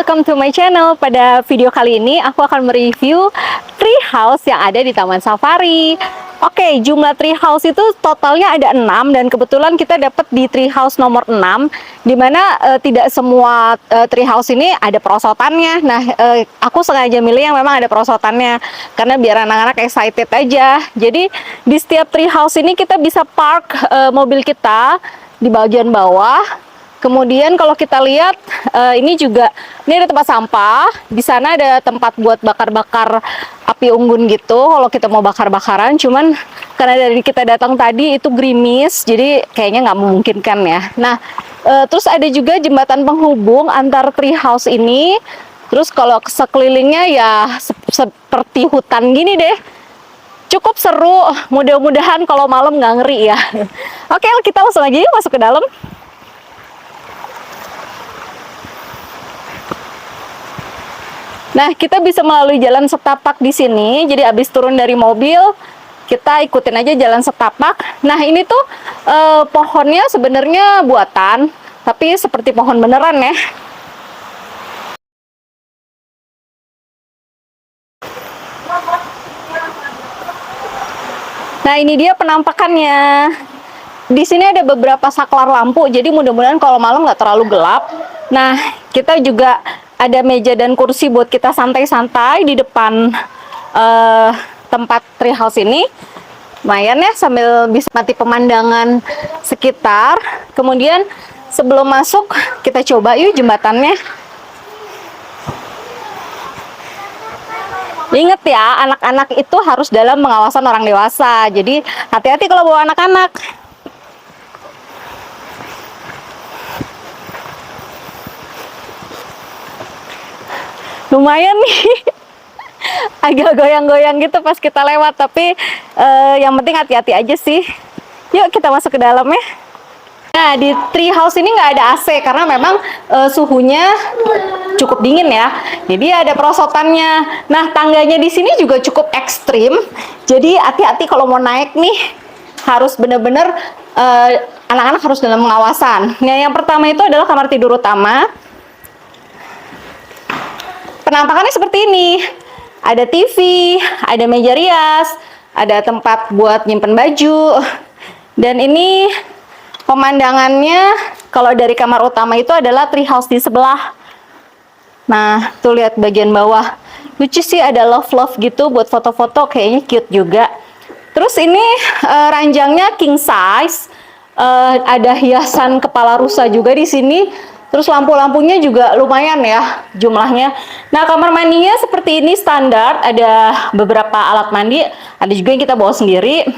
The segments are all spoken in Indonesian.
welcome to my channel. Pada video kali ini aku akan mereview tree house yang ada di Taman Safari. Oke, jumlah tree house itu totalnya ada 6 dan kebetulan kita dapat di tree house nomor 6 dimana tidak semua tree house ini ada perosotannya. Nah, aku sengaja milih yang memang ada perosotannya karena biar anak-anak excited aja. Jadi di setiap tree house ini kita bisa park mobil kita di bagian bawah. Kemudian kalau kita lihat ini ada tempat sampah. Di sana ada tempat buat bakar-bakar api unggun gitu. Kalau kita mau bakar-bakaran, cuman karena dari kita datang tadi itu gerimis, jadi kayaknya nggak memungkinkan ya. Nah, terus ada juga jembatan penghubung antar tree house ini. Terus kalau sekelilingnya ya seperti hutan gini deh. Cukup seru. Mudah-mudahan kalau malam nggak ngeri ya. Oke, kita langsung aja yuk masuk ke dalam. Nah, kita bisa melalui jalan setapak di sini. Jadi abis turun dari mobil, kita ikutin aja jalan setapak. Nah, ini tuh pohonnya sebenarnya buatan, tapi seperti pohon beneran ya. Nah, ini dia penampakannya. Di sini ada beberapa saklar lampu, jadi mudah-mudahan kalau malam nggak terlalu gelap. Nah, kita juga ada meja dan kursi buat kita santai-santai di depan tempat tree house ini. Lumayan ya, sambil bisa mati pemandangan sekitar. Kemudian sebelum masuk, kita coba yuk jembatannya. Ingat ya, anak-anak itu harus dalam pengawasan orang dewasa. Jadi hati-hati kalau bawa anak-anak. Lumayan nih, agak goyang-goyang gitu pas kita lewat, tapi yang penting hati-hati aja sih. Yuk kita masuk ke dalam ya. Nah, di tree house ini nggak ada AC karena memang suhunya cukup dingin ya. Jadi ada perosotannya. Nah, tangganya di sini juga cukup ekstrim. Jadi hati-hati kalau mau naik nih, harus bener-bener anak-anak harus dalam pengawasan. Nah, yang pertama itu adalah kamar tidur utama. Penampakannya seperti ini. Ada TV, ada meja rias, ada tempat buat nyimpen baju. Dan ini pemandangannya kalau dari kamar utama itu adalah tree house di sebelah. Nah, tuh lihat bagian bawah. Lucu sih, ada love gitu buat foto-foto, kayaknya cute juga. Terus ini ranjangnya king size. Ada hiasan kepala rusa juga di sini. Terus lampu-lampunya juga lumayan ya jumlahnya. Nah, kamar mandinya seperti ini standar. Ada beberapa alat mandi. Ada juga yang kita bawa sendiri.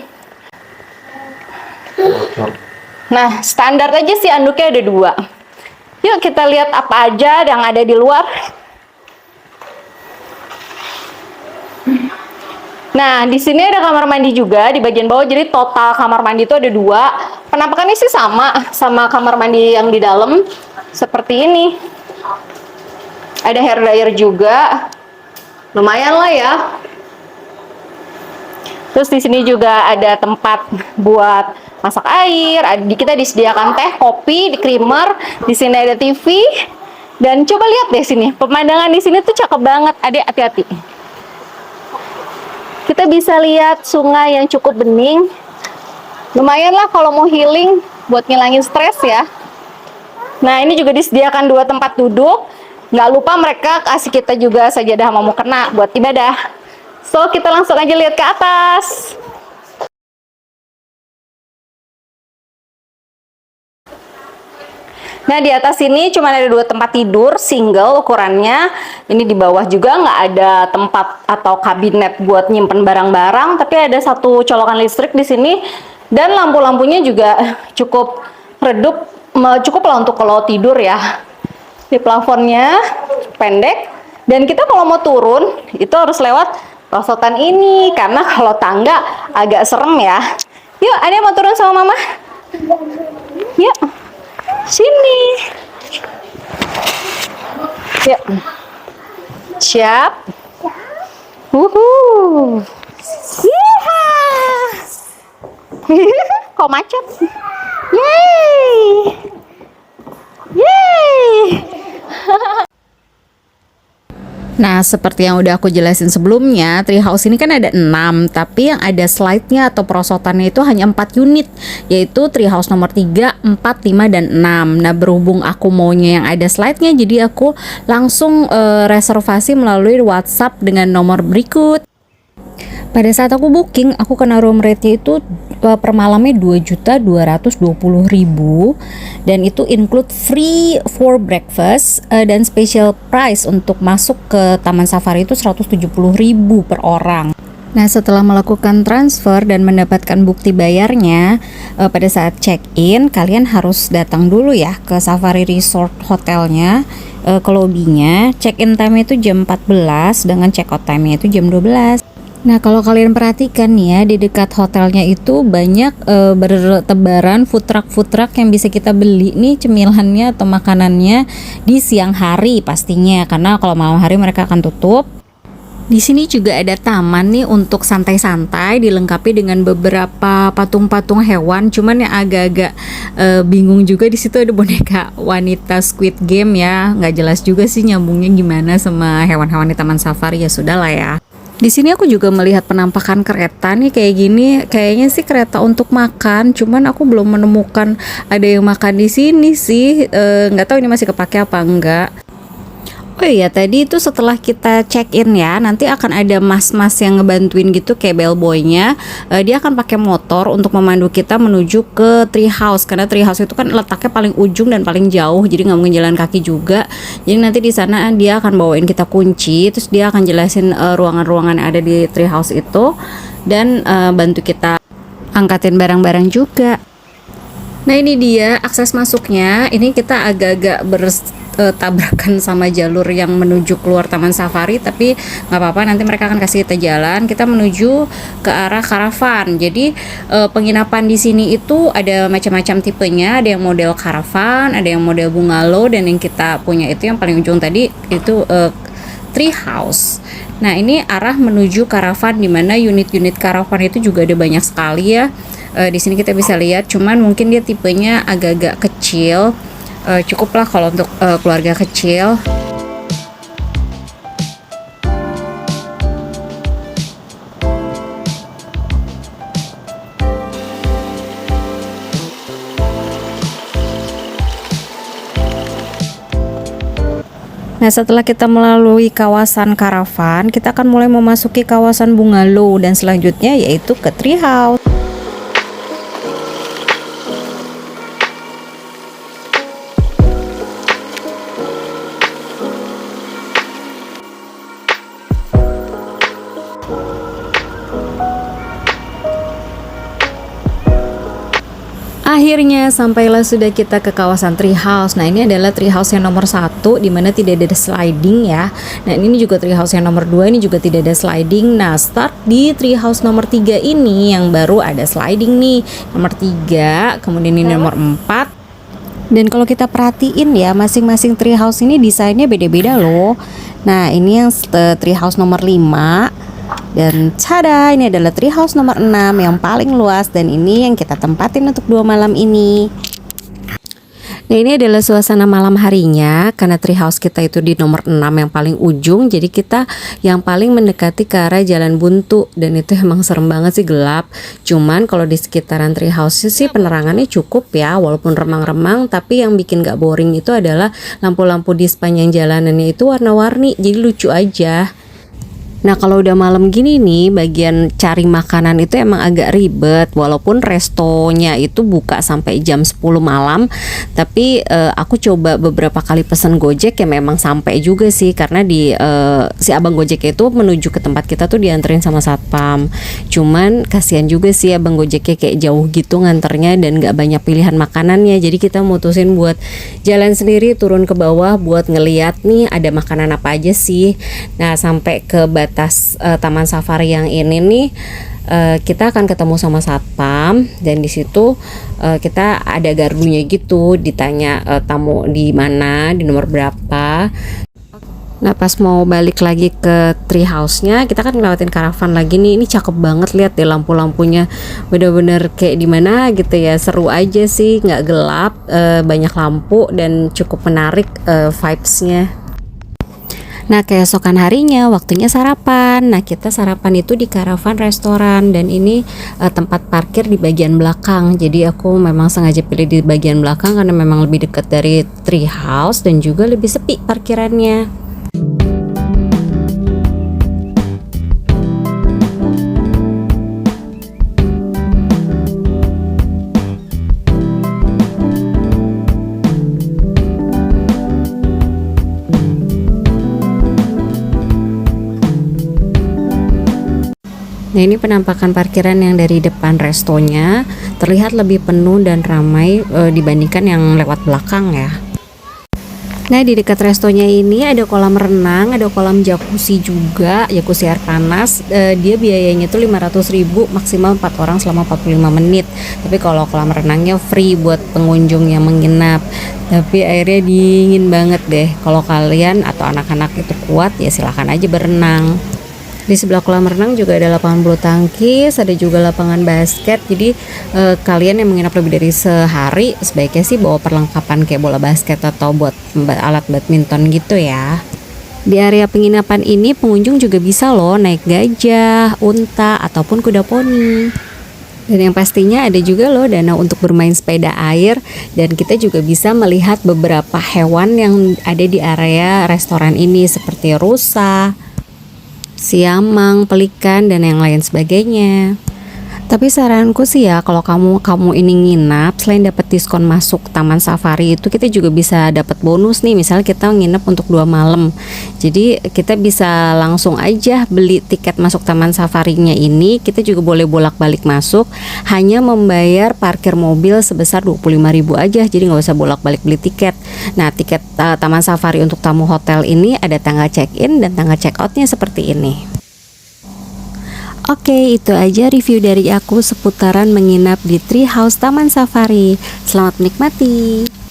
Nah, standar aja sih anduknya ada 2. Yuk kita lihat apa aja yang ada di luar. Nah, di sini ada kamar mandi juga di bagian bawah. Jadi total kamar mandi itu ada 2. Penampakannya sih sama kamar mandi yang di dalam. Seperti ini. Ada hair dryer juga. Lumayan lah ya. Terus di sini juga ada tempat buat masak air. Kita disediakan teh, kopi, di creamer. Di sini ada TV. Dan coba lihat deh sini. Pemandangan di sini tuh cakep banget. Adik, hati-hati. Kita bisa lihat sungai yang cukup bening. Lumayan lah kalau mau healing buat ngilangin stres ya. Nah, ini juga disediakan 2 tempat duduk. Nggak lupa mereka kasih kita juga sajadah sama mukena buat ibadah. So, kita langsung aja lihat ke atas. Nah, di atas ini cuma ada 2 tempat tidur single ukurannya. Ini di bawah juga nggak ada tempat atau kabinet buat nyimpen barang-barang, tapi ada 1 colokan listrik di sini dan lampu-lampunya juga cukup redup, cukup lah untuk kalau tidur ya. Di plafonnya pendek dan kita kalau mau turun itu harus lewat perosotan ini karena kalau tangga agak serem ya. Yuk, ada yang mau turun sama mama? Yuk. Sini. Yuk. Siap. Wuhuu. Yeehaw. Kok macet? Yeay. Yeay. Nah, seperti yang udah aku jelasin sebelumnya, treehouse ini kan ada 6, tapi yang ada slide-nya atau perosotannya itu hanya 4 unit, yaitu treehouse nomor 3, 4, 5, dan 6. Nah, berhubung aku maunya yang ada slide-nya, jadi aku langsung reservasi melalui WhatsApp dengan nomor berikut. Pada saat aku booking, aku kena room rate-nya itu per malamnya 2.220.000 dan itu include free for breakfast dan special price untuk masuk ke Taman Safari itu 170.000 per orang. Nah, setelah melakukan transfer dan mendapatkan bukti bayarnya, pada saat check-in kalian harus datang dulu ya ke Safari Resort hotelnya, ke lobbynya. Check-in time itu jam 14 dengan check-out time-nya itu jam 12. Nah, kalau kalian perhatikan nih ya, di dekat hotelnya itu banyak bertebaran food truck yang bisa kita beli nih cemilannya atau makanannya di siang hari pastinya, karena kalau malam hari mereka akan tutup. Di sini juga ada taman nih untuk santai-santai, dilengkapi dengan beberapa patung-patung hewan. Cuman yang agak-agak bingung juga, di situ ada boneka wanita Squid Game ya, nggak jelas juga sih nyambungnya gimana sama hewan-hewan di Taman Safari. Ya sudahlah ya. Di sini aku juga melihat penampakan kereta nih kayak gini. Kayaknya sih kereta untuk makan, cuman aku belum menemukan ada yang makan di sini sih. Nggak tahu ini masih kepake apa enggak. Oh iya, tadi itu setelah kita check in ya, nanti akan ada mas-mas yang ngebantuin gitu kayak bellboynya. Dia akan pakai motor untuk memandu kita menuju ke treehouse, karena treehouse itu kan letaknya paling ujung dan paling jauh, jadi nggak mungkin jalan kaki juga. Jadi nanti di sana dia akan bawain kita kunci, terus dia akan jelasin ruangan-ruangan yang ada di treehouse itu dan bantu kita angkatin barang-barang juga. Nah, ini dia akses masuknya. Ini kita agak-agak tabrakan sama jalur yang menuju keluar Taman Safari, tapi nggak apa-apa, nanti mereka akan kasih kita jalan. Kita menuju ke arah karavan. Jadi penginapan di sini itu ada macam-macam tipenya, ada yang model karavan, ada yang model bungalow, dan yang kita punya itu yang paling ujung tadi itu treehouse. Nah, ini arah menuju karavan, di mana unit-unit karavan itu juga ada banyak sekali ya. Di sini kita bisa lihat, cuman mungkin dia tipenya agak-agak kecil. Cukuplah kalau untuk keluarga kecil. Nah, setelah kita melalui kawasan karavan, kita akan mulai memasuki kawasan bungalow dan selanjutnya yaitu ke treehouse. Akhirnya sampailah sudah kita ke kawasan treehouse. Nah, ini adalah treehouse yang nomor 1, dimana tidak ada sliding ya. Nah, ini juga treehouse yang nomor 2, ini juga tidak ada sliding. Nah, start di treehouse nomor 3 ini yang baru ada sliding nih. Nomor 3, kemudian ini nomor 4. Dan kalau kita perhatiin ya, masing-masing treehouse ini desainnya beda-beda loh. Nah, ini yang treehouse nomor 5. Dan tada, ini adalah treehouse nomor 6 yang paling luas, dan ini yang kita tempatin untuk 2 malam ini. Nah, ini adalah suasana malam harinya, karena treehouse kita itu di nomor 6 yang paling ujung, jadi kita yang paling mendekati ke arah jalan buntu, dan itu emang serem banget sih, gelap. Cuman kalau di sekitaran treehouse sih penerangannya cukup ya, walaupun remang-remang, tapi yang bikin gak boring itu adalah lampu-lampu di sepanjang jalanannya itu warna-warni, jadi lucu aja. Nah, kalau udah malam gini nih, bagian cari makanan itu emang agak ribet. Walaupun restonya itu buka sampai jam 10 malam, tapi aku coba beberapa kali pesen Gojek ya memang sampai juga sih, karena si abang Gojek itu menuju ke tempat kita tuh dianterin sama satpam. Cuman kasihan juga sih abang Gojeknya kayak jauh gitu nganternya dan gak banyak pilihan makanannya. Jadi kita mutusin buat jalan sendiri, turun ke bawah buat ngeliat nih ada makanan apa aja sih. Nah, sampai ke atas Taman Safari yang ini nih, kita akan ketemu sama satpam, dan di situ kita ada gardunya gitu, ditanya tamu di mana, di nomor berapa. Nah, pas mau balik lagi ke treehouse-nya, kita kan ngelewatin karavan lagi nih. Ini cakep banget, lihat deh lampu-lampunya, bener-bener kayak di mana gitu ya. Seru aja sih, nggak gelap, banyak lampu dan cukup menarik vibes-nya. Nah, keesokan harinya waktunya sarapan. Nah, kita sarapan itu di Caravan Restoran dan ini tempat parkir di bagian belakang. Jadi aku memang sengaja pilih di bagian belakang karena memang lebih dekat dari tree house dan juga lebih sepi parkirannya. Nah, ini penampakan parkiran yang dari depan restonya terlihat lebih penuh dan ramai dibandingkan yang lewat belakang ya. Nah, di dekat restonya ini ada kolam renang, ada kolam jacuzzi juga, jacuzzi air panas. Dia biayanya tuh 500.000, maksimal 4 orang selama 45 menit. Tapi kalau kolam renangnya free buat pengunjung yang menginap. Tapi airnya dingin banget deh. Kalau kalian atau anak-anak itu kuat ya silahkan aja berenang. Di sebelah kolam renang juga ada lapangan bulu tangkis, ada juga lapangan basket. Jadi kalian yang menginap lebih dari sehari sebaiknya sih bawa perlengkapan kayak bola basket atau buat alat badminton gitu ya. Di area penginapan ini pengunjung juga bisa loh naik gajah, unta ataupun kuda poni. Dan yang pastinya ada juga loh danau untuk bermain sepeda air, dan kita juga bisa melihat beberapa hewan yang ada di area restoran ini seperti rusa, siamang, pelikan, dan yang lain sebagainya. Tapi saranku sih ya, kalau kamu ini nginap, selain dapat diskon masuk Taman Safari itu, kita juga bisa dapat bonus nih. Misalnya kita nginep untuk 2 malam, jadi kita bisa langsung aja beli tiket masuk Taman Safarinya ini. Kita juga boleh bolak-balik masuk, hanya membayar parkir mobil sebesar 25.000 aja, jadi nggak usah bolak-balik beli tiket. Nah, tiket Taman Safari untuk tamu hotel ini ada tanggal check-in dan tanggal check-outnya seperti ini. Oke, itu aja review dari aku seputaran menginap di Tree House Taman Safari. Selamat menikmati.